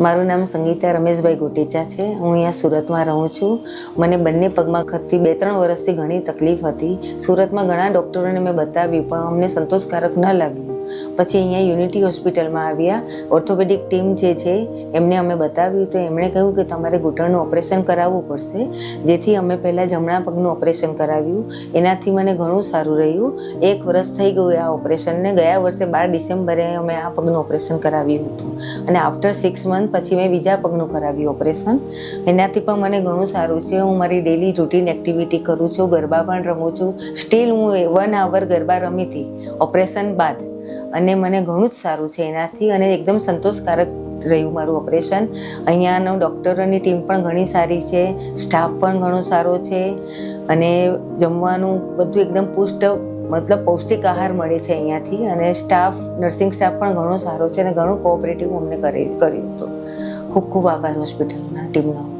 મારું નામ સંગીતા રમેશભાઈ ગોટેચા છે. હું અહીંયા સુરતમાં રહું છું. મને બંને પગમાં ખતથી 2-3 વર્ષથી ઘણી તકલીફ હતી. સુરતમાં ઘણા ડૉક્ટરોને મેં બતાવ્યું પણ અમને સંતોષકારક ન લાગ્યું. પછી અહીંયા યુનિટી હોસ્પિટલમાં આવ્યા. ઓર્થોપેડિક ટીમ જે છે એમને અમે બતાવ્યું તો એમણે કહ્યું કે તમારે ઘૂંટણનું ઓપરેશન કરાવવું પડશે. જેથી અમે પહેલાં જમણા પગનું ઓપરેશન કરાવ્યું. એનાથી મને ઘણું સારું રહ્યું. 1 વર્ષ થઈ ગયું આ ઓપરેશનને. ગયા વર્ષે 12 ડિસેમ્બરે અમે આ પગનું ઓપરેશન કરાવ્યું હતું અને આફ્ટર 6 મંથ પછી મેં બીજા પગનું કરાવ્યું ઓપરેશન. એનાથી પણ મને ઘણું સારું છે. હું મારી ડેલી રૂટીન એક્ટિવિટી કરું છું, ગરબા પણ રમું છું. સ્ટીલ હું 1 અવર ગરબા રમી હતી ઓપરેશન બાદ અને મને ઘણું જ સારું છે એનાથી અને એકદમ સંતોષકારક રહ્યું મારું ઓપરેશન. અહીંયાનો ડૉક્ટરોની ટીમ પણ ઘણી સારી છે, સ્ટાફ પણ ઘણો સારો છે અને જમવાનું બધું એકદમ પૌષ્ટિક આહાર મળે છે અહીંયાથી અને નર્સિંગ સ્ટાફ પણ ઘણો સારો છે અને ઘણું કોઓપરેટિવ અમને કર્યું હતું. ખૂબ ખૂબ આભાર હોસ્પિટલના ટીમનો.